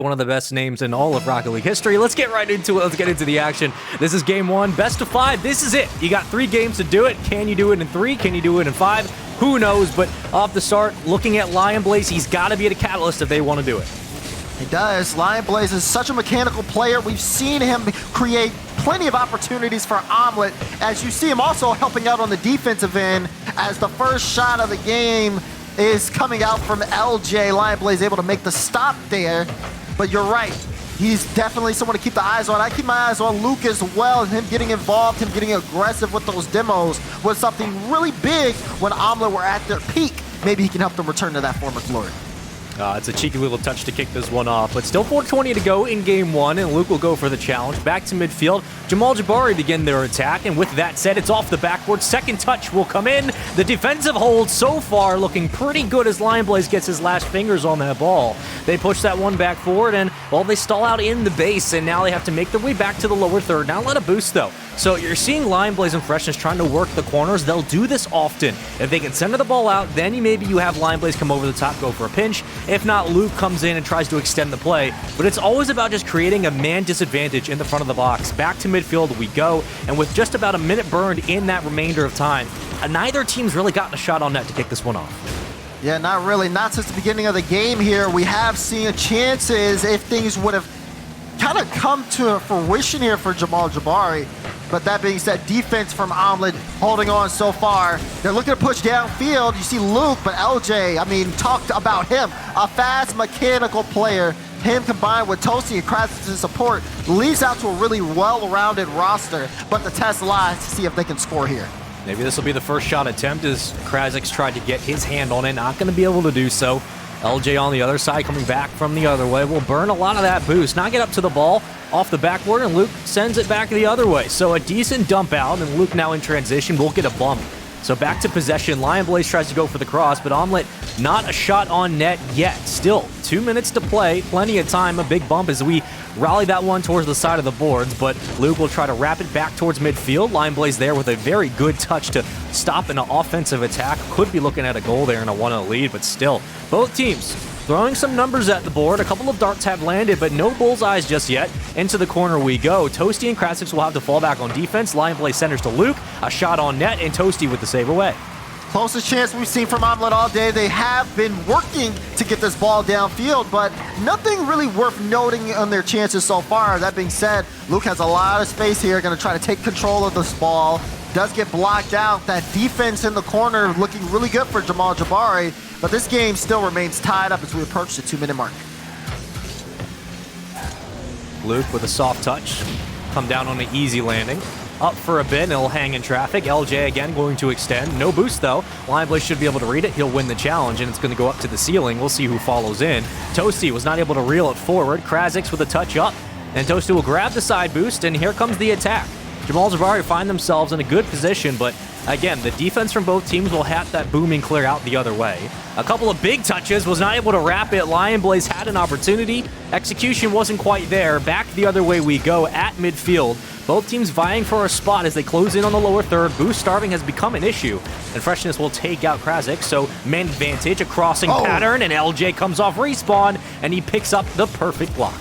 One of the best names in all of Rocket League history. Let's get right into it. Let's get into the action. This is game one, best of 5. This is it. You got 3 games to do it. Can you do it in 3? Can you do it in 5? Who knows? But off the start, looking at Lion Blaze, he's got to be the catalyst if they want to do it. He does. Lion Blaze is such a mechanical player. We've seen him create plenty of opportunities for Omelette, as you see him also helping out on the defensive end as the first shot of the game is coming out from LJ. Lion Blaze able to make the stop there. But you're right, he's definitely someone to keep the eyes on. I keep my eyes on Luke as well, and him getting involved, him getting aggressive with those demos was something really big when Omelette were at their peak. Maybe he can help them return to that former glory. It's a cheeky little touch to kick this one off, but still 4:20 to go in game one, and Luke will go for the challenge. Back to midfield, Jamal Jabary begin their attack, and with that said, it's off the backboard. Second touch will come in. The defensive hold so far looking pretty good as Lion Blaze gets his last fingers on that ball. They push that one back forward, and, well, they stall out in the base, and now they have to make their way back to the lower third. Not let a boost, though. So you're seeing Lion Blaze and Freshness trying to work the corners. They'll do this often. If they can center the ball out, then maybe you have Lion Blaze come over the top, go for a pinch. If not, Luke comes in and tries to extend the play. But it's always about just creating a man disadvantage in the front of the box. Back to midfield we go, and with just about a minute burned in that remainder of time, neither team's really gotten a shot on net to kick this one off. Yeah, not really. Not since the beginning of the game here. We have seen chances if things would have kind of come to fruition here for Jamal Jabary. But that being said, defense from Omelette holding on so far. They're looking to push downfield. You see Luke, but LJ, I mean, talked about him. A fast, mechanical player. Him combined with Toasty and Kratz's support leads out to a really well-rounded roster. But the test lies to see if they can score here. Maybe this will be the first shot attempt as Kratz's tried to get his hand on it. Not going to be able to do so. LJ on the other side, coming back from the other way, will burn a lot of that boost. Not get up to the ball off the backboard, and Luke sends it back the other way. So a decent dump out, and Luke now in transition will get a bump. So back to possession. Lion Blaze tries to go for the cross, but Omelette not a shot on net yet. Still 2 minutes to play, plenty of time. A big bump as we rally that one towards the side of the boards, but Luke will try to wrap it back towards midfield. Lion Blaze there with a very good touch to stop an offensive attack. Could be looking at a goal there and a 1-0 lead, but still, both teams throwing some numbers at the board. A couple of darts have landed, but no bullseyes just yet. Into the corner we go. Toasty and Kratzix will have to fall back on defense. Lion Blaze centers to Luke. A shot on net, and Toasty with the save away. Closest chance we've seen from Omelette all day. They have been working to get this ball downfield, but nothing really worth noting on their chances so far. That being said, Luke has a lot of space here, going to try to take control of this ball. Does get blocked out. That defense in the corner looking really good for Jamal Jabary, but this game still remains tied up as we approach the 2-minute mark. Luke with a soft touch. Come down on an easy landing. Up for a bit, and it'll hang in traffic. LJ again going to extend. No boost, though. Lion Blaze should be able to read it. He'll win the challenge, and it's going to go up to the ceiling. We'll see who follows in. Toasty was not able to reel it forward. Kratzix with a touch up, and Toasty will grab the side boost, and here comes the attack. Jamal Jabary find themselves in a good position, but again, the defense from both teams will have that booming clear out the other way. A couple of big touches, was not able to wrap it. Lion Blaze had an opportunity. Execution wasn't quite there. Back the other way we go at midfield. Both teams vying for a spot as they close in on the lower third. Boost starving has become an issue, and Freshness will take out Kratzix, so man advantage, a crossing pattern, and LJ comes off respawn, and he picks up the perfect block.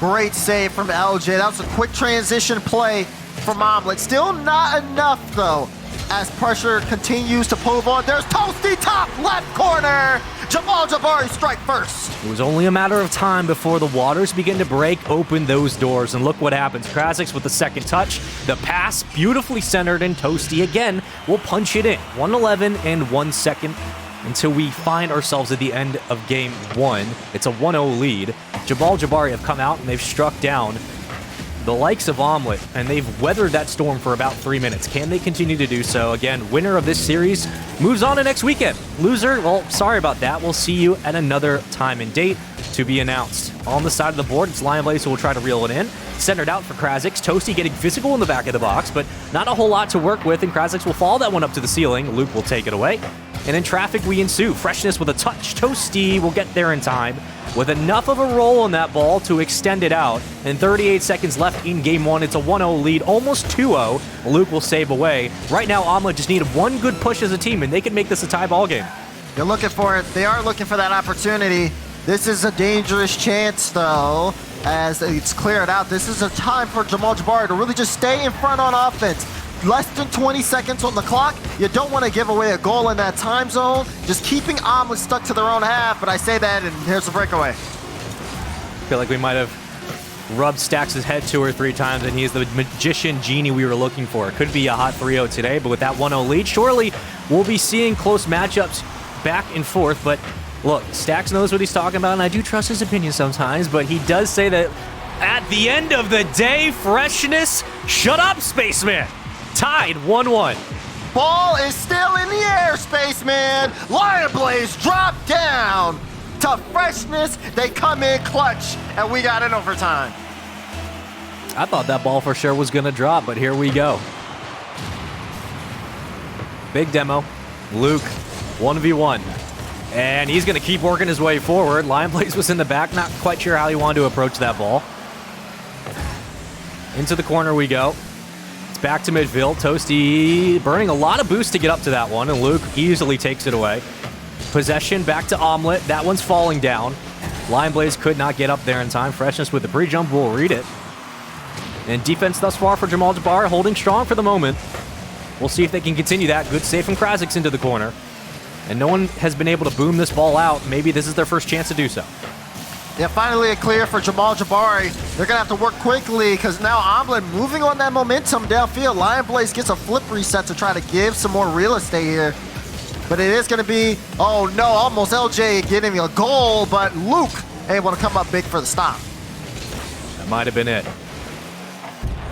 Great save from LJ. That was a quick transition play from Omelette. Still not enough, though, as pressure continues to move on. There's Toasty, top left corner. Jamal Jabary strike first. It was only a matter of time before the waters begin to break open those doors, and look what happens. Kratzix with the second touch. The pass beautifully centered, and Toasty again will punch it in. 1:11 and 1 second until we find ourselves at the end of game one. It's a 1-0 lead. Jamal Jabary have come out, and they've struck down the likes of Omelette, and they've weathered that storm for about 3 minutes. Can they continue to do so? Again, winner of this series moves on to next weekend. Loser, well, sorry about that. We'll see you at another time and date to be announced. On the side of the board, it's Lion Blaze who will try to reel it in. Centered out for Kratzix. Toasty getting physical in the back of the box, but not a whole lot to work with, and Kratzix will follow that one up to the ceiling. Luke will take it away. And in traffic we ensue. Freshness with a touch. Toasty will get there in time with enough of a roll on that ball to extend it out. And 38 seconds left in game one. It's a 1-0 lead, almost 2-0. Luke will save away. Right now, Omelette just need one good push as a team, and they can make this a tie ball game. They're looking for it. They are looking for that opportunity. This is a dangerous chance, though, as it's cleared out. This is a time for Jamal Jabary to really just stay in front on offense. Less than 20 seconds on the clock. You don't want to give away a goal in that time zone. Just keeping Omelette stuck to their own half, but I say that, and here's the breakaway. I feel like we might have rubbed Stax' head 2 or 3 times, and he's the magician genie we were looking for. It could be a hot 3-0 today, but with that 1-0 lead, surely we'll be seeing close matchups back and forth. But look, Stax knows what he's talking about, and I do trust his opinion sometimes, but he does say that at the end of the day, freshness, shut up, Spaceman. Tied 1-1. Ball is still in the air, Spaceman. Lion Blaze drop down to freshness. They come in clutch, and we got an overtime. I thought that ball for sure was going to drop, but here we go. Big demo. Luke, 1v1. And he's going to keep working his way forward. Lion Blaze was in the back. Not quite sure how he wanted to approach that ball. Into the corner we go. It's back to midfield. Toasty burning a lot of boost to get up to that one, and Luke easily takes it away. Possession back to Omelette. That one's falling down. Lion Blaze could not get up there in time. Freshness with the pre-jump will read it. And defense thus far for Jamal Jabary holding strong for the moment. We'll see if they can continue that. Good save from Krasix into the corner. And no one has been able to boom this ball out. Maybe this is their first chance to do so. Yeah, finally a clear for Jamal Jabary. They're going to have to work quickly because now Omelette moving on that momentum downfield. Lion Blaze gets a flip reset to try to give some more real estate here. But it is going to be, oh no, almost LJ getting a goal, but Luke able to come up big for the stop. That might have been it.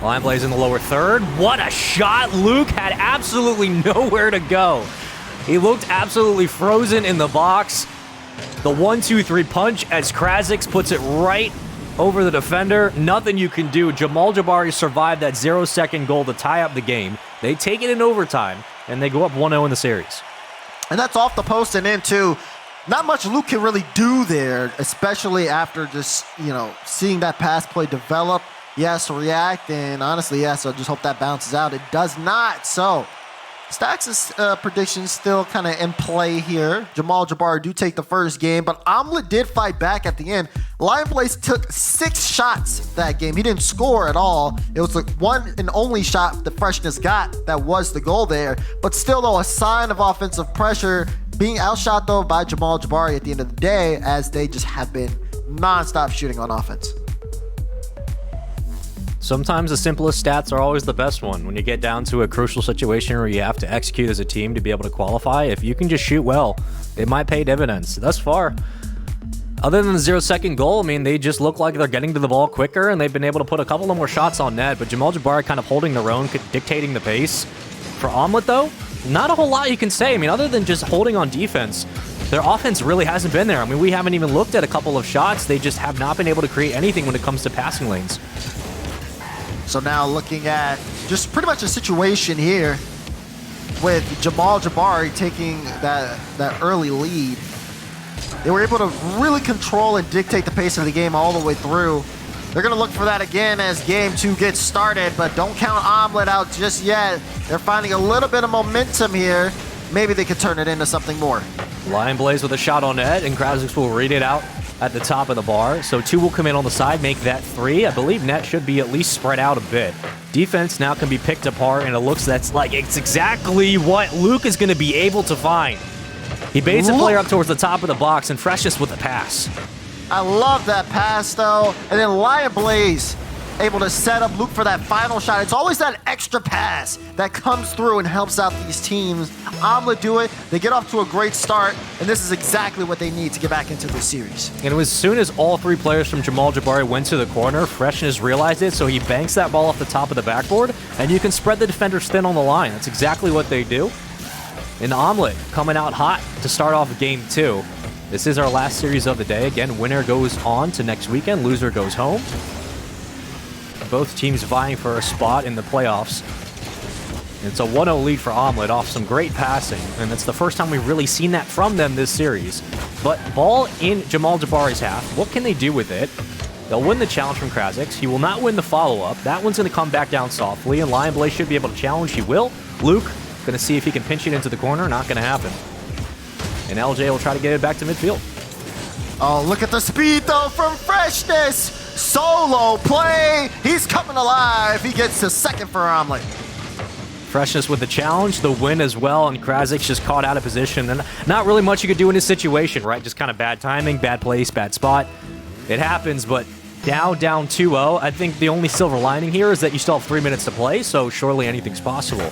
Lion Blaze in the lower third. What a shot. Luke had absolutely nowhere to go. He looked absolutely frozen in the box. The 1-2-3 punch as Krasix puts it right over the defender. Nothing you can do. Jamal Jabary survived that 0-second goal to tie up the game. They take it in overtime, and they go up 1-0 in the series. And that's off the post and in, too. Not much Luke can really do there, especially after just, seeing that pass play develop. He has to react, and honestly, so just hope that bounces out. It does not, so Stax' prediction still kind of in play here. Jamal Jabary do take the first game, but Omelette did fight back at the end. Lion Blaze took 6 shots that game. He didn't score at all. It was like one and only shot the Freshness got that was the goal there. But still, though, a sign of offensive pressure. Being outshot, though, by Jamal Jabary at the end of the day, as they just have been nonstop shooting on offense. Sometimes the simplest stats are always the best one. When you get down to a crucial situation where you have to execute as a team to be able to qualify, if you can just shoot well, it might pay dividends. Thus far, other than the 0-second goal, they just look like they're getting to the ball quicker, and they've been able to put a couple of more shots on net, but Jamal Jabary kind of holding their own, dictating the pace. For Omelette, though, not a whole lot you can say. Other than just holding on defense, their offense really hasn't been there. We haven't even looked at a couple of shots. They just have not been able to create anything when it comes to passing lanes. So now looking at just pretty much a situation here with Jamal Jabary taking that early lead. They were able to really control and dictate the pace of the game all the way through. They're going to look for that again as game 2 gets started, but don't count Omelette out just yet. They're finding a little bit of momentum here. Maybe they could turn it into something more. Lion Blaze with a shot on net, and Krasix will read it out at the top of the bar. So 2 will come in on the side, make that 3. I believe net should be at least spread out a bit. Defense now can be picked apart, and it looks it's exactly what Luke is going to be able to find. He baits a player up towards the top of the box, and Freshness with a pass. I love that pass, though. And then Lion Blaze able to set up Luke for that final shot. It's always that extra pass that comes through and helps out these teams. Omelette do it. They get off to a great start, and this is exactly what they need to get back into this series. And it was as soon as all 3 players from Jamal Jabary went to the corner, Freshness realized it, so he banks that ball off the top of the backboard, and you can spread the defenders thin on the line. That's exactly what they do. And Omelette coming out hot to start off game 2. This is our last series of the day. Again, winner goes on to next weekend, loser goes home. Both teams vying for a spot in the playoffs. It's a 1-0 lead for Omelette off some great passing, and it's the first time we've really seen that from them this series. But ball in Jamal Jabary's half. What can they do with it? They'll win the challenge from Krasix. He will not win the follow-up. That one's going to come back down softly, and Lion Blaze should be able to challenge. He will. Luke going to see if he can pinch it into the corner. Not going to happen. And LJ will try to get it back to midfield. Oh, look at the speed though from Freshness. Solo play. He's coming alive. He gets to second for Omelette. Freshness with the challenge, the win as well, and Krazik's just caught out of position. And not really much you could do in this situation, right? Just kind of bad timing, bad place, bad spot. It happens, but down 2-0. I think the only silver lining here is that you still have 3 minutes to play, so surely anything's possible.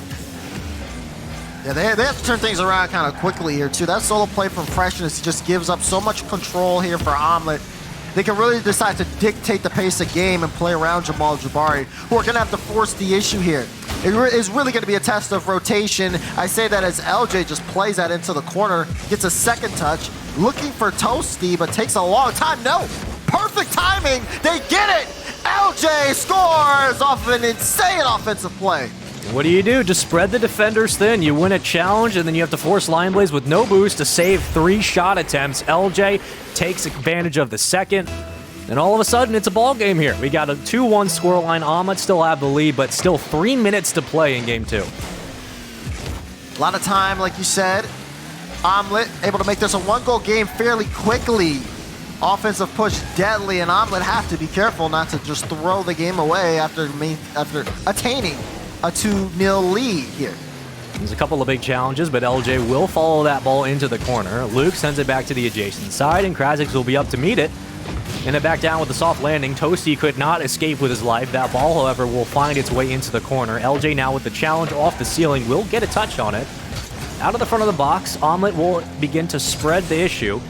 Yeah, they have to turn things around kind of quickly here, too. That solo play from Freshness just gives up so much control here for Omelette. They can really decide to dictate the pace of game and play around Jamal Jabary, who are going to have to force the issue here. It is really going to be a test of rotation. I say that as LJ just plays that into the corner, gets a second touch, looking for Toasty, but takes a long time. No, perfect timing. They get it. LJ scores off of an insane offensive play. What do? Just spread the defenders thin. You win a challenge, and then you have to force Lion Blaze with no boost to save 3 shot attempts. LJ takes advantage of the second, and all of a sudden, it's a ball game here. We got a 2-1 scoreline. Omelette still have the lead, but still 3 minutes to play in game 2. A lot of time, like you said. Omelette able to make this a 1-goal game fairly quickly. Offensive push deadly, and Omelette have to be careful not to just throw the game away after attaining a 2-0 lead here. There's a couple of big challenges, but LJ will follow that ball into the corner. Luke sends it back to the adjacent side, and Krazix will be up to meet it. And it back down with the soft landing. Toasty could not escape with his life. That ball, however, will find its way into the corner. LJ now with the challenge off the ceiling will get a touch on it. Out of the front of the box, Omelette will begin to spread the issue.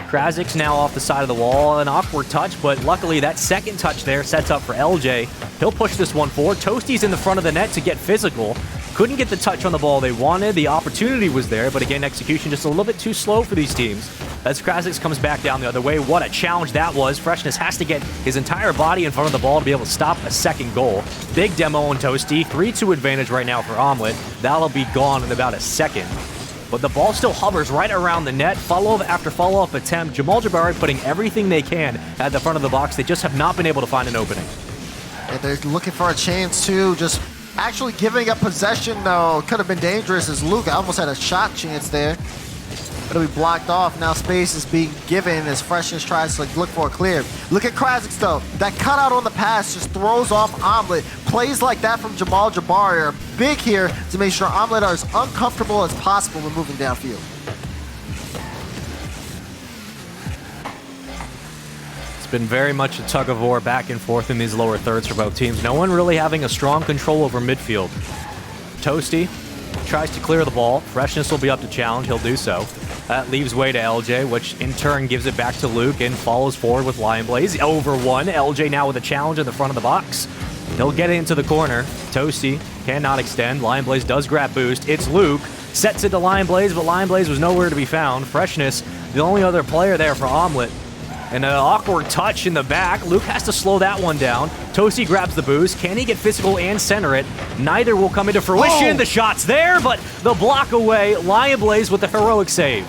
Krazik's now off the side of the wall. An awkward touch, but luckily that second touch there sets up for LJ. He'll push this one forward. Toasty's in the front of the net to get physical. Couldn't get the touch on the ball they wanted. The opportunity was there, but again, execution just a little bit too slow for these teams. As Krazix comes back down the other way, what a challenge that was. Freshness has to get his entire body in front of the ball to be able to stop a second goal. Big demo on Toasty. 3-2 advantage right now for Omelette. That'll be gone in about a second. But the ball still hovers right around the net. Follow-up after follow-up attempt. Jamal Jabary putting everything they can at the front of the box. They just have not been able to find an opening. And they're looking for a chance, too. Just actually giving up possession, though, could have been dangerous as Luke almost had a shot chance there. It'll be blocked off. Now space is being given as Freshness tries to look for a clear. Look at Krazix, though. That cutout on the pass just throws off Omelette. Plays like that from Jamal Jabary are big here to make sure Omelette are as uncomfortable as possible when moving downfield. It's been very much a tug-of-war back and forth in these lower thirds for both teams. No one really having a strong control over midfield. Toasty tries to clear the ball. Freshness will be up to challenge. He'll do so. That leaves way to LJ, which in turn gives it back to Luke and follows forward with Lion Blaze. Over one. LJ now with a challenge in the front of the box. He'll get it into the corner. Toasty cannot extend. Lion Blaze does grab boost. It's Luke. Sets it to Lion Blaze, but Lion Blaze was nowhere to be found. Freshness, the only other player there for Omelette. And an awkward touch in the back. Luke has to slow that one down. Toasty grabs the boost. Can he get physical and center it? Neither will come into fruition. Oh. The shot's there, but the block away. Lion Blaze with the heroic save.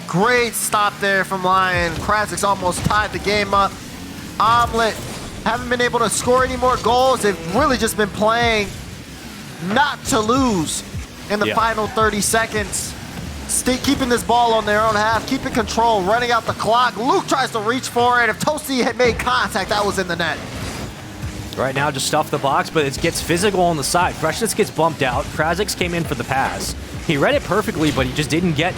Great stop there from Lion. Krazix almost tied the game up. Omelette haven't been able to score any more goals. They've really just been playing not to lose in the final 30 seconds. Keeping this ball on their own half, keeping control, running out the clock. Luke tries to reach for it. If Toasty had made contact, that was in the net. Right now, just stuff the box, but it gets physical on the side. Freshness gets bumped out. Krazix came in for the pass. He read it perfectly, but he just didn't get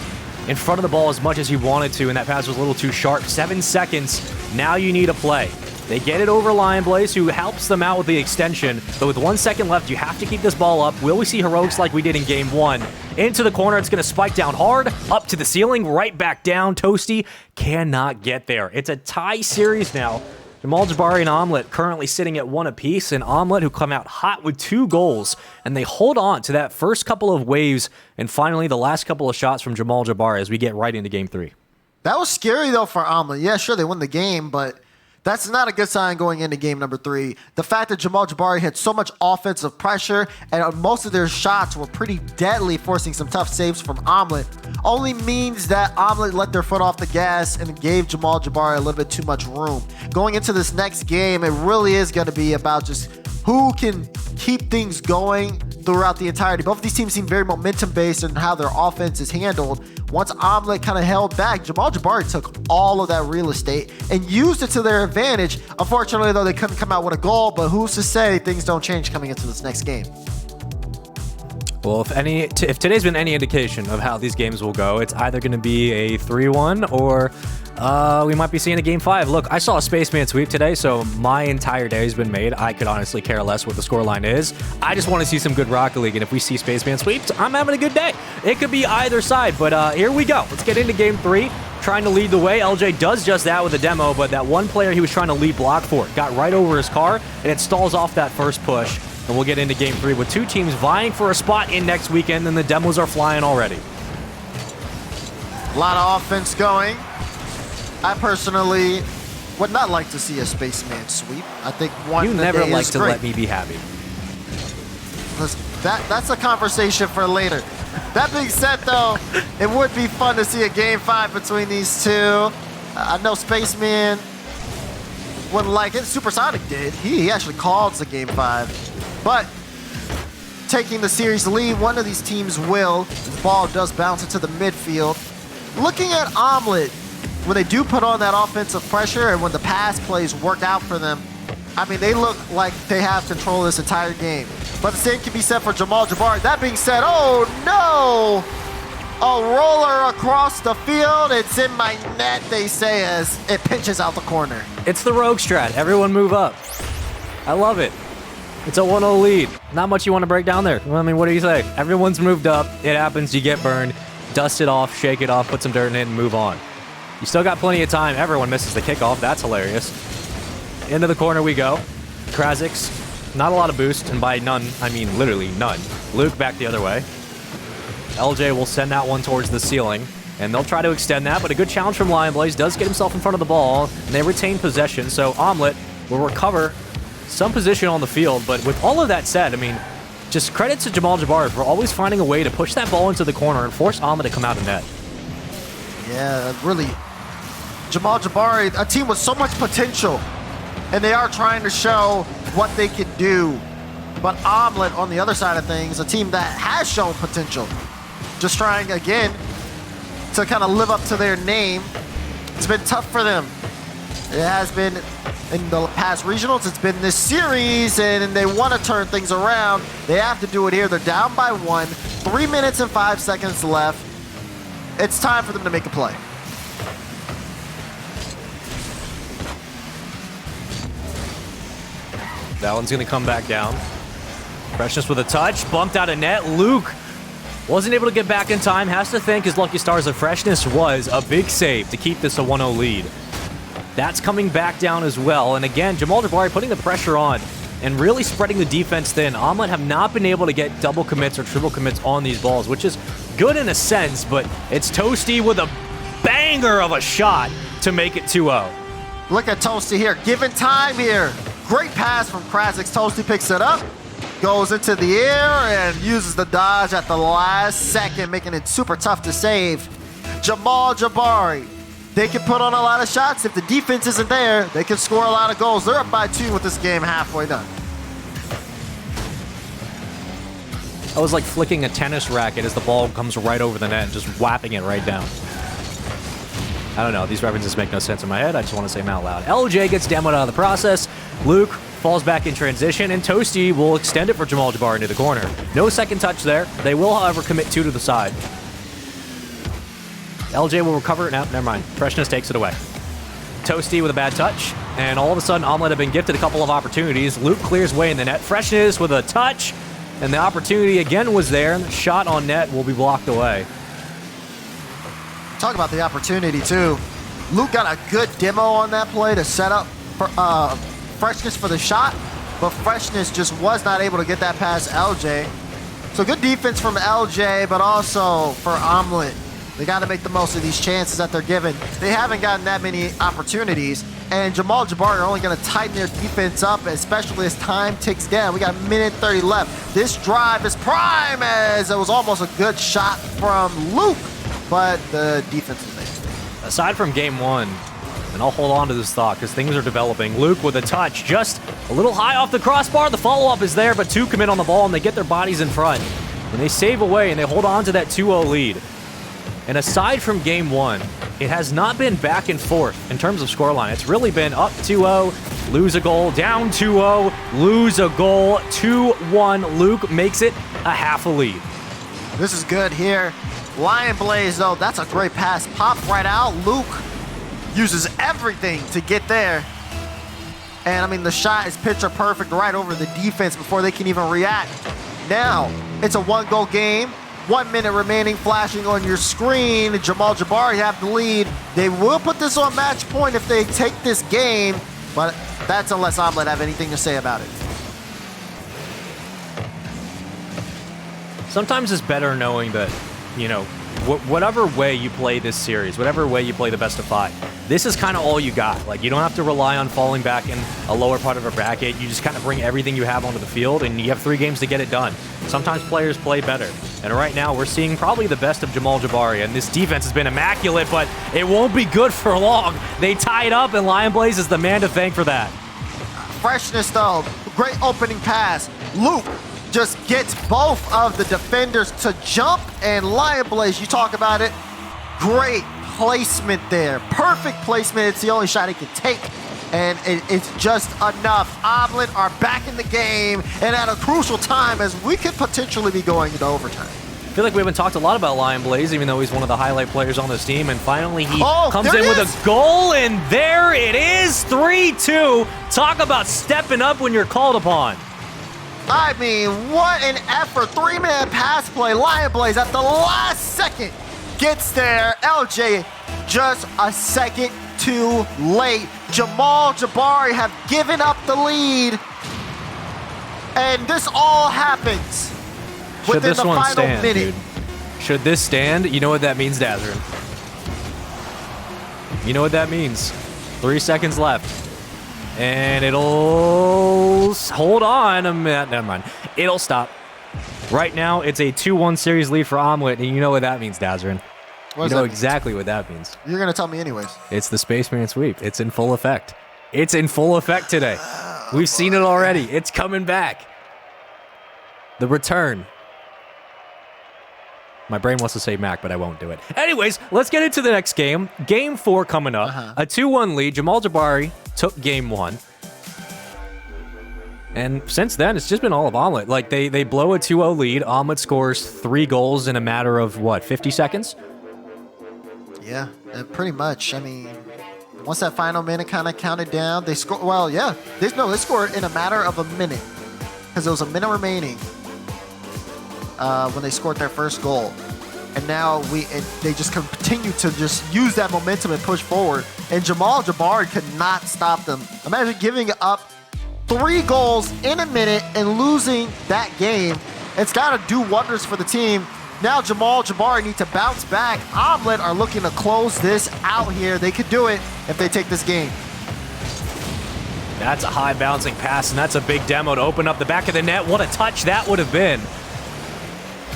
in front of the ball as much as he wanted to, and that pass was a little too sharp. 7 seconds. Now you need a play. They get it over Lion Blaze, who helps them out with the extension. But with 1 second left, you have to keep this ball up. Will we see heroics like we did in game 1? Into the corner, it's going to spike down hard, up to the ceiling, right back down. Toasty cannot get there. It's a tie series now. Jamal Jabary and Omelette currently sitting at 1 apiece, and Omelette who come out hot with 2 goals, and they hold on to that first couple of waves, and finally the last couple of shots from Jamal Jabary as we get right into game 3. That was scary, though, for Omelette. Yeah, sure, they won the game, but that's not a good sign going into game number 3. The fact that Jamal Jabary had so much offensive pressure and most of their shots were pretty deadly, forcing some tough saves from Omelette, only means that Omelette let their foot off the gas and gave Jamal Jabary a little bit too much room. Going into this next game, it really is going to be about just who can keep things going throughout the entirety. Both of these teams seem very momentum-based in how their offense is handled. Once Omelette kind of held back, Jamal Jabary took all of that real estate and used it to their advantage. Unfortunately, though, they couldn't come out with a goal, but who's to say things don't change coming into this next game? Well, if today's been any indication of how these games will go, it's either going to be a 3-1 or we might be seeing a Game 5. Look, I saw a Spaceman sweep today, so my entire day has been made. I could honestly care less what the scoreline is. I just want to see some good Rocket League, and if we see Spaceman sweeps, I'm having a good day. It could be either side, but here we go. Let's get into Game 3. Trying to lead the way. LJ does just that with a demo, but that one player he was trying to lead block for got right over his car, and it stalls off that first push. And we'll get into Game 3 with two teams vying for a spot in next weekend, and the demos are flying already. A lot of offense going. I personally would not like to see a Spaceman sweep. I think one You never like to great. let me be happy. That's a conversation for later. That being said, though, it would be fun to see a Game 5 between these two. I know Spaceman wouldn't like it. Supersonic did. He actually called the Game 5. But taking the series lead, one of these teams will. The ball does bounce into the midfield. Looking at Omelette, when they do put on that offensive pressure and when the pass plays work out for them, I mean, they look like they have control of this entire game. But the same can be said for Jamal Jabary. That being said, oh no! A roller across the field. It's in my net, they say, as it pinches out the corner. It's the rogue strat. Everyone move up. I love it. It's a 1-0 lead. Not much you want to break down there. I mean, what do you say? Everyone's moved up. It happens. You get burned. Dust it off, shake it off, put some dirt in it, and move on. You still got plenty of time. Everyone misses the kickoff. That's hilarious. Into the corner we go. Krasix, not a lot of boost, and by none, I mean literally none. Luke back the other way. LJ will send that one towards the ceiling, and they'll try to extend that, but a good challenge from Lionblaze does get himself in front of the ball, and they retain possession, so Omelette will recover some position on the field. But with all of that said, I mean, just credit to Jamal Jabary for always finding a way to push that ball into the corner and force Omelette to come out of net. Yeah, really. Jamal Jabary, a team with so much potential, and they are trying to show what they can do. But Omelette, on the other side of things, a team that has shown potential, just trying again to kind of live up to their name. It's been tough for them. It has been in the past regionals, it's been this series, and they want to turn things around. They have to do it here. They're down by 1, 3 minutes and 5 seconds left. It's time for them to make a play. That one's going to come back down. Freshness with a touch, bumped out of net. Luke wasn't able to get back in time. Has to thank his lucky stars that Freshness was a big save to keep this a 1-0 lead. That's coming back down as well. And again, Jamal Jabary putting the pressure on and really spreading the defense thin. Omelette have not been able to get double commits or triple commits on these balls, which is good in a sense, but it's Toasty with a banger of a shot to make it 2-0. Look at Toasty here, given time here. Great pass from Krasix. Toasty picks it up, goes into the air, and uses the dodge at the last second, making it super tough to save. Jamal Jabary, they can put on a lot of shots. If the defense isn't there, they can score a lot of goals. They're up by 2 with this game halfway done. I was like flicking a tennis racket as the ball comes right over the net and just whapping it right down. I don't know. These references make no sense in my head. I just want to say them out loud. LJ gets demoed out of the process. Luke falls back in transition, and Toasty will extend it for Jamal Jabary into the corner. No second touch there. They will, however, commit 2 to the side. LJ will recover it. No, never mind. Freshness takes it away. Toasty with a bad touch, and all of a sudden, Omelette have been gifted a couple of opportunities. Luke clears way in the net. Freshness with a touch, and the opportunity again was there, and the shot on net will be blocked away. Talk about the opportunity, too. Luke got a good demo on that play to set up for, Freshness for the shot, but Freshness just was not able to get that past LJ. So good defense from LJ, but also for Omelette. They got to make the most of these chances that they're given. They haven't gotten that many opportunities, and Jamal Jabary are only going to tighten their defense up, especially as time ticks down. We got a minute 30 left. This drive is prime, as it was almost a good shot from Luke, but the defense is there. Aside from game 1, And I'll hold on to this thought because things are developing. Luke with a touch, just a little high off the crossbar. The follow-up is there, but 2 commit on the ball, and they get their bodies in front. And they save away, and they hold on to that 2-0 lead. And aside from game 1, it has not been back and forth in terms of scoreline. It's really been up 2-0, lose a goal, down 2-0, lose a goal, 2-1. Luke makes it a half a lead. This is good here. Lion Blaze, though, that's a great pass. Popped right out. Luke uses everything to get there. And, I mean, the shot is picture perfect right over the defense before they can even react. Now, it's a 1-goal game. 1 minute remaining, flashing on your screen. Jamal Jabary have the lead. They will put this on match point if they take this game, but that's unless Omelette have anything to say about it. Sometimes it's better knowing that, you know, whatever way you play this series, whatever way you play the best of 5, this is kind of all you got. Like, you don't have to rely on falling back in a lower part of a bracket. You just kind of bring everything you have onto the field, and you have 3 games to get it done. Sometimes players play better. And right now, we're seeing probably the best of Jamal Jabary, and this defense has been immaculate, but it won't be good for long. They tie it up, and Lion Blaze is the man to thank for that. Freshness, though. Great opening pass. Luke just gets both of the defenders to jump, and Lion Blaze, you talk about it, great placement there. Perfect placement. It's the only shot he can take, and it's just enough. Omelette are back in the game, and at a crucial time as we could potentially be going into overtime. I feel like we haven't talked a lot about Lion Blaze, even though he's one of the highlight players on this team, and finally he comes in with a goal, and there it is, 3-2. Talk about stepping up when you're called upon. I mean, what an effort. 3-man pass play. Lion Blaze at the last second gets there. LJ just a second too late. Jamal Jabary have given up the lead. And this all happens within the final minute. Dude? Should this stand? You know what that means, Dazarin. You know what that means. 3 seconds left. And it'll hold on a minute. Never mind. It'll stop. Right now, it's a 2-1 series lead for Omelette, and you know what that means, Dazarin. You know exactly what that means. You're going to tell me anyways. It's the Spaceman sweep. It's in full effect. It's in full effect today. We've seen it already. It's coming back. The return. My brain wants to say Mac, but I won't do it. Anyways, let's get into the next game. Game 4 coming up. A 2-1 lead. Jamal Jabary took game 1. And since then, it's just been all of Omelette. Like, they blow a 2-0 lead. Omelette scores 3 goals in a matter of, what, 50 seconds? Yeah, pretty much. I mean, once that final minute kind of counted down, they scored. Well, yeah. They scored in a matter of a minute because there was a minute remaining when they scored their first goal. And now they just continue to just use that momentum and push forward. And Jamal Jabary could not stop them. Imagine giving up 3 goals in a minute and losing that game. It's got to do wonders for the team. Now Jamal Jabary needs to bounce back. Omelette are looking to close this out here. They could do it if they take this game. That's a high bouncing pass, and that's a big demo to open up the back of the net. What a touch that would have been.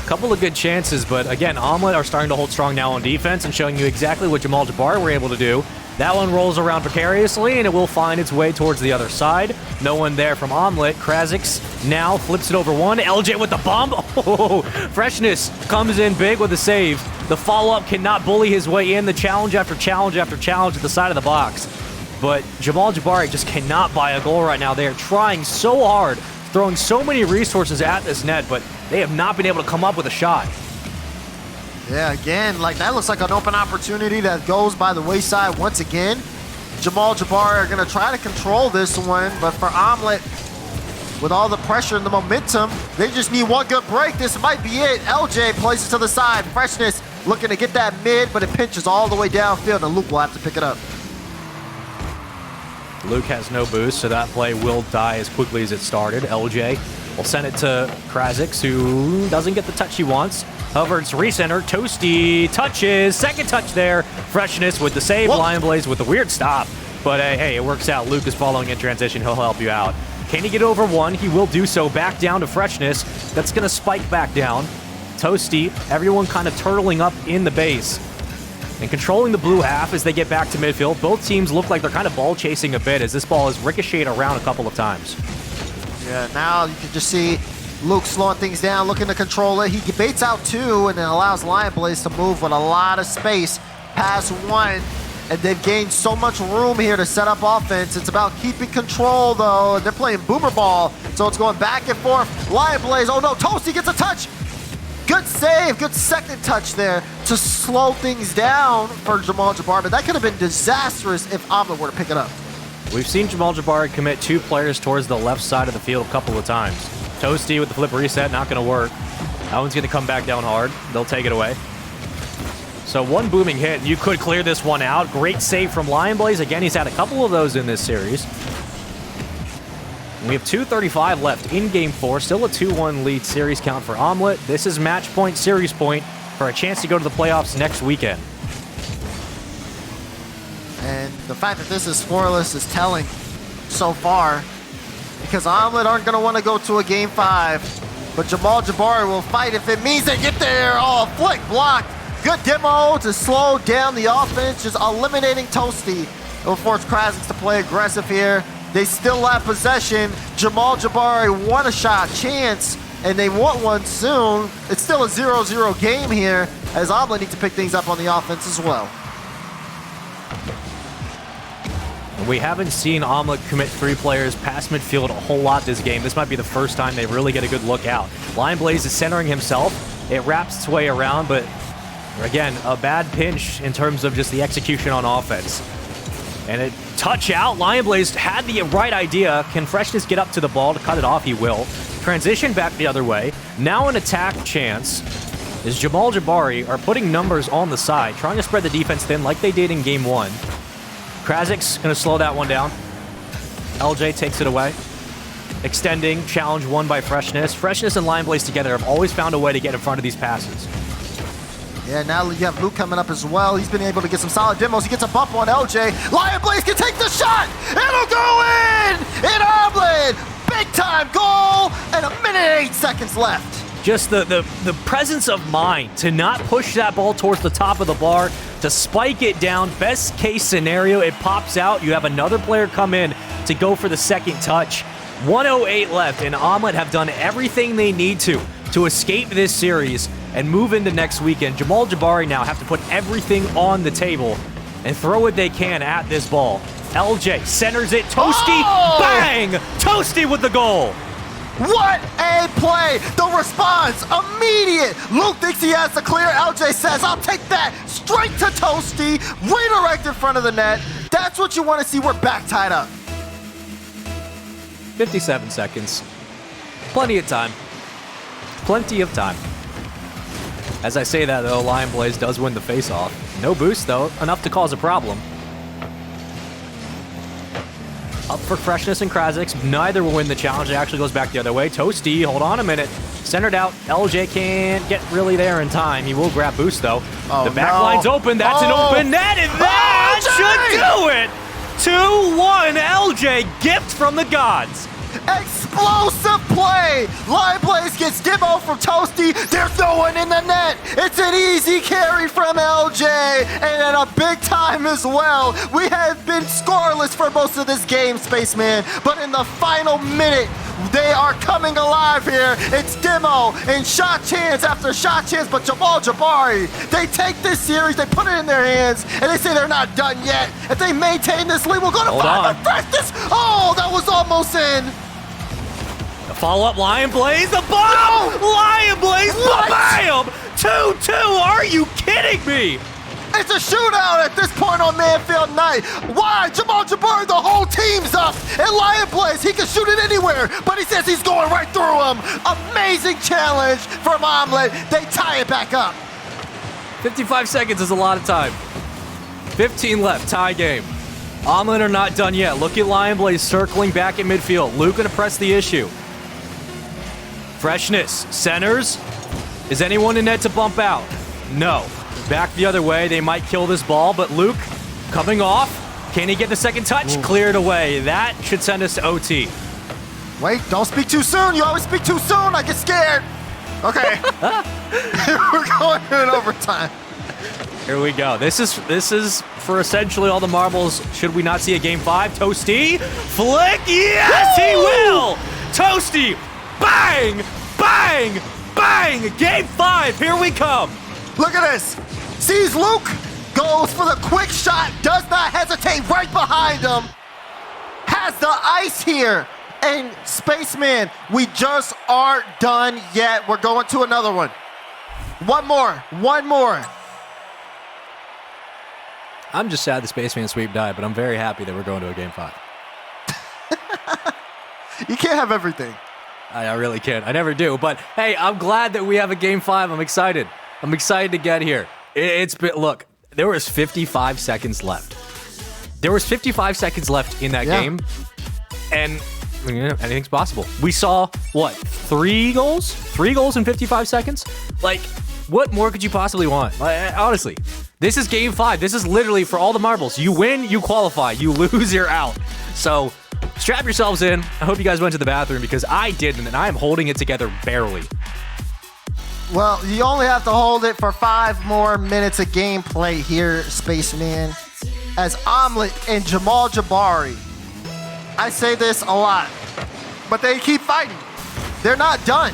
Couple of good chances, but again, Omelette are starting to hold strong now on defense and showing you exactly what Jamal Jabary were able to do. That one rolls around precariously, and it will find its way towards the other side. No one there from Omelette. Krasix now flips it over one. LJ with the bomb. Oh, Freshness comes in big with a save. The follow-up cannot bully his way in. The challenge after challenge after challenge at the side of the box. But Jamal Jabary just cannot buy a goal right now. They are trying so hard, throwing so many resources at this net, but they have not been able to come up with a shot. Yeah, again, like that looks like an open opportunity that goes by the wayside once again. Jamal Jabary are going to try to control this one, but for Omelette, with all the pressure and the momentum, they just need one good break. This might be it. LJ places to the side. Freshness looking to get that mid, but it pinches all the way downfield, and Luke will have to pick it up. Luke has no boost, so that play will die as quickly as it started. LJ will send it to Krasix, who doesn't get the touch he wants. However, it's recenter. Toasty touches. Second touch there. Freshness with the save. Lion Blaze with the weird stop. But hey, it works out. Luke is following in transition. He'll help you out. Can he get over one? He will do so. Back down to Freshness. That's going to spike back down. Toasty, everyone kind of turtling up in the base. and controlling the blue half as they get back to midfield. Both teams look like they're kind of ball chasing a bit as this ball is ricocheted around a couple of times. Yeah, now you can just see Luke slowing things down, looking to control it. He baits out 2 and then allows Lion Blaze to move with a lot of space past 1. And they've gained so much room here to set up offense. It's about keeping control, though. And they're playing boomer ball, so it's going back and forth. Lion Blaze, oh no, Toasty gets a touch. Good save, good second touch there to slow things down for Jamal Jabary. But that could have been disastrous if Omelette were to pick it up. We've seen Jamal Jabary commit 2 players towards the left side of the field a couple of times. Toasty with the flip reset, not going to work. That one's going to come back down hard. They'll take it away. So 1 booming hit, and you could clear this one out. Great save from Lion Blaze. Again, he's had a couple of those in this series. And we have 2:35 left in Game 4. Still a 2-1 lead series count for Omelette. This is match point, series point for a chance to go to the playoffs next weekend. And the fact that this is scoreless is telling so far, because Omelette aren't going to want to go to a Game 5. But Jamal Jabary will fight if it means they get there. Oh, flick blocked. Good demo to slow down the offense, just eliminating Toasty. It'll force Krasix to play aggressive here. They still have possession. Jamal Jabary won a shot chance, and they want one soon. It's still a 0-0 game here, as Omelette need to pick things up on the offense as well. We haven't seen Omelette commit 3 players past midfield a whole lot this game. This might be the first time they really get a good look out. Lion Blaze is centering himself. It wraps its way around, but again, a bad pinch in terms of just the execution on offense. And a touch out. Lion Blaze had the right idea. Can Freshness get up to the ball to cut it off? He will. Transition back the other way. Now an attack chance is Jamal Jabary are putting numbers on the side, trying to spread the defense thin like they did in Game 1. Krasix going to slow that one down. LJ takes it away. Extending, challenge won by Freshness. Freshness and Lion Blaze together have always found a way to get in front of these passes. Yeah, now you have Luke coming up as well. He's been able to get some solid demos. He gets a bump on LJ. Lion Blaze can take the shot. It'll go in! In Omelette! Big time goal! And 1 minute and 8 seconds left. Just the presence of mind to not push that ball towards the top of the bar, to spike it down. Best case scenario, it pops out. You have another player come in to go for the second touch. 1:08 left, and Omelette have done everything they need to escape this series and move into next weekend. Jamal Jabary now have to put everything on the table and throw what they can at this ball. LJ centers it. Toasty, bang! Toasty with the goal. What a play! The response, immediate! Luke thinks he has to clear. LJ says, I'll take that. Straight to Toasty, redirect in front of the net. That's what you want to see. We're back tied up. 57 seconds. Plenty of time. Plenty of time. As I say that, though, Lion Blaze does win the faceoff. No boost, though. Enough to cause a problem. Up for Freshness and Krasix. Neither will win the challenge. It actually goes back the other way. Toasty, hold on a minute. Centered out. LJ can't get really there in time. He will grab boost, though. Oh, the back line's open. That's an open net, and that should do it! 2-1. LJ, gift from the gods. Explosive play! Lion Blaze gets demo from Toasty. There's no one in the net. It's an easy carry from LJ, and at a big time as well. We have been scoreless for most of this game, Spaceman, but in the final minute, they are coming alive here. It's demo and shot chance after shot chance, but Jamal Jabary, they take this series, they put it in their hands, and they say they're not done yet. If they maintain this lead, we're going to find the Freshness. Oh, that was almost in. The follow-up, Lion Blaze, the bomb! No! Lion Blaze, bam! 2-2, are you kidding me? It's a shootout at this point on Manfield Night. Why? Jamal Jabary, the whole team's up. And Lion Blaze, he can shoot it anywhere, but he says he's going right through him. Amazing challenge from Omelette. They tie it back up. 55 seconds is a lot of time. 15 left, tie game. Omelette are not done yet. Look at Lion Blaze circling back in midfield. Luke gonna press the issue. Freshness, centers. Is anyone in net to bump out? No. Back the other way, they might kill this ball, but Luke coming off. Can he get the second touch? Ooh. Cleared away. That should send us to OT. Wait, don't speak too soon. You always speak too soon. I get scared. Okay. We're going in overtime. Here we go. This is for essentially all the marbles. Should we not see a game 5? Toasty, flick, yes, he will! Toasty, bang, bang, bang! Game 5, here we come. Look at this. Sees Luke, goes for the quick shot, does not hesitate, right behind him. Has the ice here. And Spaceman, we just aren't done yet. We're going to another one. One more. I'm just sad the Spaceman sweep died, but I'm very happy that we're going to a game 5. You can't have everything. I really can't. I never do. But hey, I'm glad that we have a game 5. I'm excited. I'm excited to get here. It's been, look, there was 55 seconds left. There was 55 seconds left in that game. And anything's possible. We saw, what, 3 goals? 3 goals in 55 seconds? Like, what more could you possibly want? Honestly, this is game 5. This is literally for all the marbles. You win, you qualify. You lose, you're out. So strap yourselves in. I hope you guys went to the bathroom because I didn't, and I am holding it together barely. Well, you only have to hold it for 5 more minutes of gameplay here, Spaceman. As Omelette and Jamal Jabary, I say this a lot, but they keep fighting. They're not done.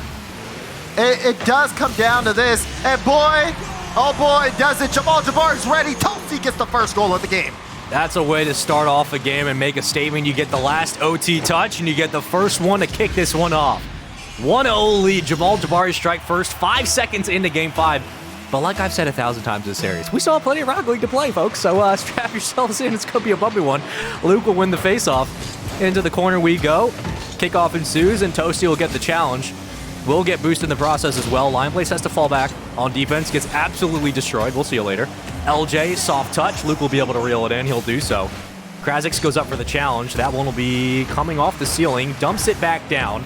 It does come down to this. And boy, oh boy, does it. Jamal Jabary's ready. Toasty gets the first goal of the game. That's a way to start off a game and make a statement. You get the last OT touch, and you get the first one to kick this one off. 1-0 lead. Jamal Jabary strike first, 5 seconds into game 5. But like I've said 1,000 times in this series, we still have plenty of Rocket League to play, folks. So strap yourselves in. It's going to be a bumpy one. Luke will win the faceoff. Into the corner we go. Kickoff ensues, and Toasty will get the challenge. Will get boosted in the process as well. Line Place has to fall back on defense. Gets absolutely destroyed. We'll see you later. LJ, soft touch. Luke will be able to reel it in. He'll do so. Krasix goes up for the challenge. That one will be coming off the ceiling. Dumps it back down.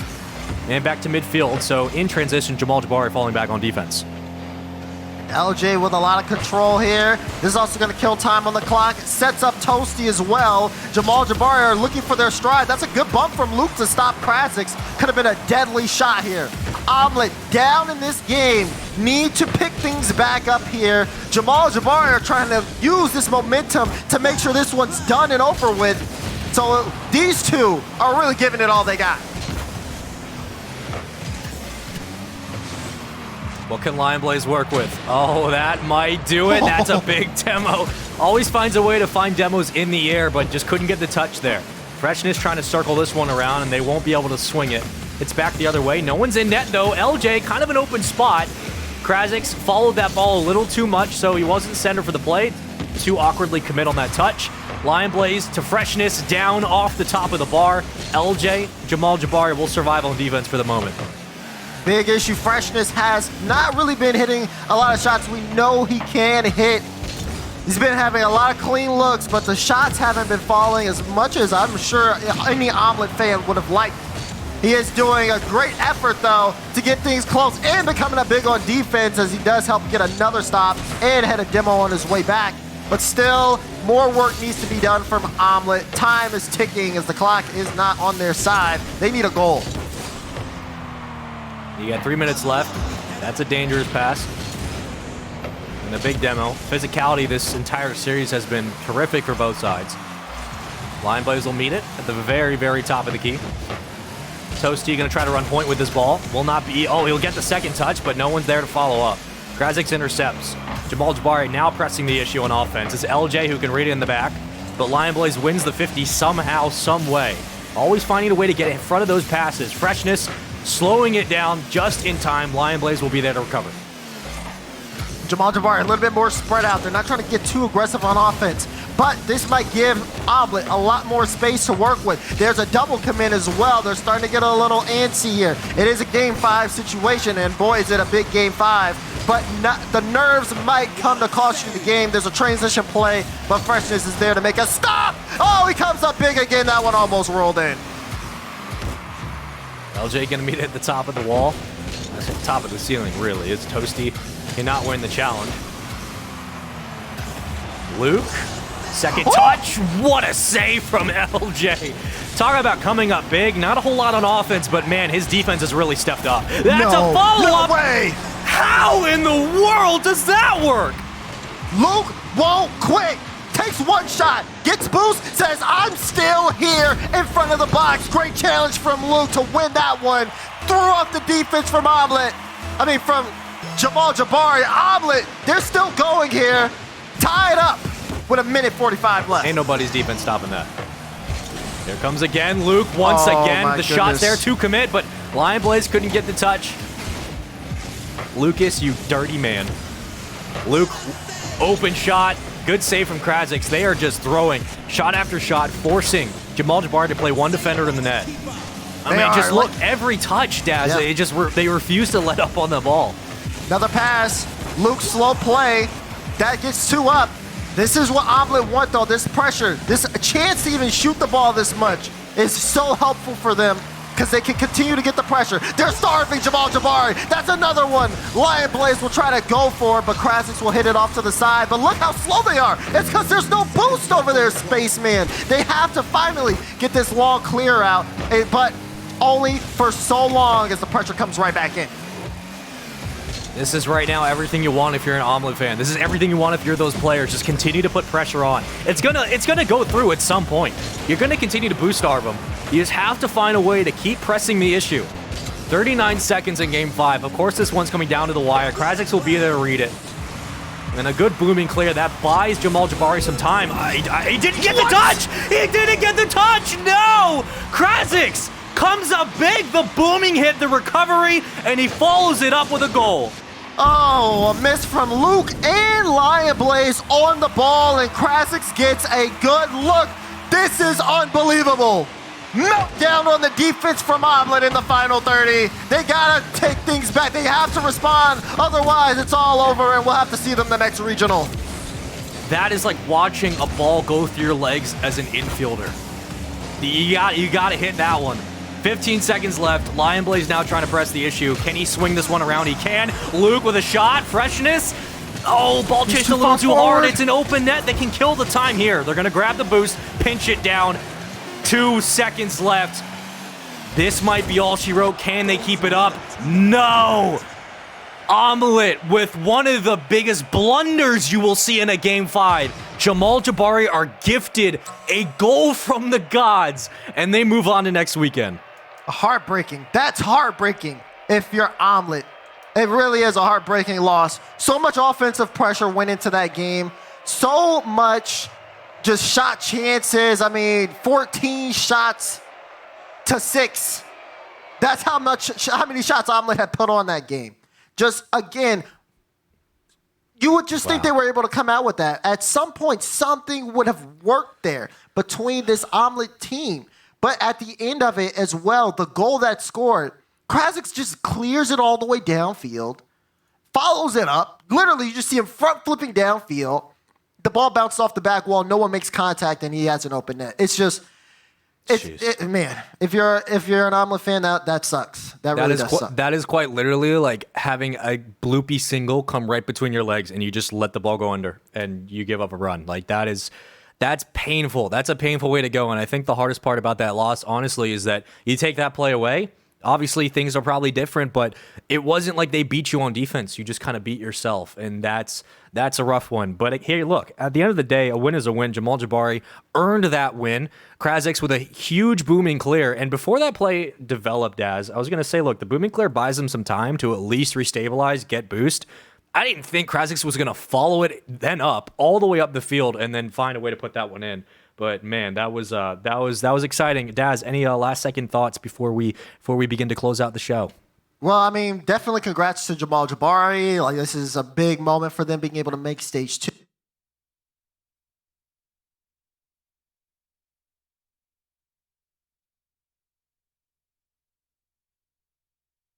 And back to midfield. So in transition, Jamal Jabary falling back on defense. LJ with a lot of control here. This is also going to kill time on the clock. Sets up Toasty as well. Jamal Jabary are looking for their stride. That's a good bump from Luke to stop Krasix. Could have been a deadly shot here. Omelette down in this game. Need to pick things back up here. Jamal Jabary are trying to use this momentum to make sure this one's done and over with. So these two are really giving it all they got. What can Lion Blaze work with? Oh, that might do it. That's a big demo. Always finds a way to find demos in the air, but just couldn't get the touch there. Freshness trying to circle this one around, and they won't be able to swing it. It's back the other way. No one's in net, though. LJ, kind of an open spot. Krasix followed that ball a little too much, so he wasn't center for the play. Too awkwardly commit on that touch. Lion Blaze to Freshness, down off the top of the bar. LJ, Jamal Jabary will survive on defense for the moment. Big issue. Freshness has not really been hitting a lot of shots. We know he can hit. He's been having a lot of clean looks, but the shots haven't been falling as much as I'm sure any Omelette fan would have liked. He is doing a great effort, though, to get things close and becoming a big on defense as he does help get another stop and had a demo on his way back. But still, more work needs to be done from Omelette. Time is ticking as the clock is not on their side. They need a goal. You got 3 minutes left. That's a dangerous pass. And a big demo. Physicality this entire series has been terrific for both sides. Lion Blaze will meet it at the very, very top of the key. Toasty going to try to run point with this ball. Will not be... Oh, he'll get the second touch, but no one's there to follow up. Krasix intercepts. Jamal Jabary now pressing the issue on offense. It's LJ who can read it in the back. But Lion Blaze wins the 50 somehow, some way. Always finding a way to get in front of those passes. Freshness slowing it down just in time. Lion Blaze will be there to recover. Jamal Jabary a little bit more spread out. They're not trying to get too aggressive on offense, but this might give Omelette a lot more space to work with. There's a double commit as well. They're starting to get a little antsy here. It is a game 5 situation, and boy, is it a big game 5. But the nerves might come to cost you the game. There's a transition play, but Freshness is there to make a stop. Oh, he comes up big again. That one almost rolled in. LJ gonna meet it at the top of the wall. That's at the top of the ceiling, really. It's Toasty cannot win the challenge. Luke, second touch. What a save from LJ. Talk about coming up big. Not a whole lot on offense, but man, his defense has really stepped up. That's a follow-up. No way. How in the world does that work? Luke won't quit. Takes one shot, gets boost, says, I'm still here in front of the box. Great challenge from Luke to win that one. Threw off the defense from Omelette. From Jamal Jabary. Omelette, they're still going here. Tied up with 1:45 left. Ain't nobody's defense stopping that. Here comes again, Luke once again. The shot's there to commit, but Lion Blaze couldn't get the touch. Lucas, you dirty man. Luke, open shot. Good save from Krasix. They are just throwing shot after shot, forcing Jamal Jabary to play one defender in the net. Look, every touch, Daz. Yeah. They refuse to let up on the ball. Another pass. Luke's slow play. That gets 2 up. This is what Omelette want, though. This pressure, this chance to even shoot the ball this much is so helpful for them because they can continue to get the pressure. They're starving Jamal Jabary. That's another one. Lion Blaze will try to go for it, but Krasix will hit it off to the side. But look how slow they are. It's because there's no boost over there, Spaceman. They have to finally get this long clear out, but only for so long as the pressure comes right back in. This is right now everything you want if you're an Omelette fan. This is everything you want if you're those players. Just continue to put pressure on. It's gonna go through at some point. You're gonna continue to boost starve them. You just have to find a way to keep pressing the issue. 39 seconds in Game 5. Of course, this one's coming down to the wire. Krasix will be there to read it. And a good booming clear. That buys Jamal Jabary some time. He didn't get the touch! He didn't get the touch! No! Krasix comes up big. The booming hit, the recovery, and he follows it up with a goal. Oh, a miss from Luke and Lion Blaze on the ball, and Krasix gets a good look. This is unbelievable. Meltdown on the defense from Omelette in the final 30. They gotta take things back. They have to respond. Otherwise, it's all over, and we'll have to see them the next regional. That is like watching a ball go through your legs as an infielder. You gotta hit that one. 15 seconds left. Lion Blaze now trying to press the issue. Can he swing this one around? He can. Luke with a shot. Freshness. Oh, ball chased a little too hard. It's an open net. They can kill the time here. They're going to grab the boost, pinch it down. 2 seconds left. This might be all she wrote. Can they keep it up? No. Omelette with one of the biggest blunders you will see in a Game 5. Jamal Jabary are gifted a goal from the gods, and they move on to next weekend. Heartbreaking. That's heartbreaking if you're Omelette. It really is a heartbreaking loss. So much offensive pressure went into that game. So much just shot chances. 14 shots to 6. That's how many shots Omelette had put on that game. Just, again, you would just think they were able to come out with that. At some point, something would have worked there between this Omelette team. But at the end of it as well, the goal that scored, Krasix just clears it all the way downfield, follows it up. Literally, you just see him front flipping downfield. The ball bounced off the back wall. No one makes contact, and he has an open net. It's just, man, if you're an Omelette fan, that sucks. That really does suck. That is quite literally like having a bloopy single come right between your legs, and you just let the ball go under, and you give up a run. Like that's painful. That's a painful way to go. And I think the hardest part about that loss, honestly, is that you take that play away. Obviously, things are probably different, but it wasn't like they beat you on defense. You just kind of beat yourself, and that's a rough one. But here, look, at the end of the day, a win is a win. Jamal Jabary earned that win. Krasix with a huge booming clear. And before that play developed, I was going to say, look, the booming clear buys them some time to at least restabilize, get boost. I didn't think Krasix was going to follow it then up all the way up the field and then find a way to put that one in. But man, that was exciting. Daz, any last second thoughts before we begin to close out the show? Well, definitely congrats to Jamal Jabary. Like, this is a big moment for them being able to make stage 2.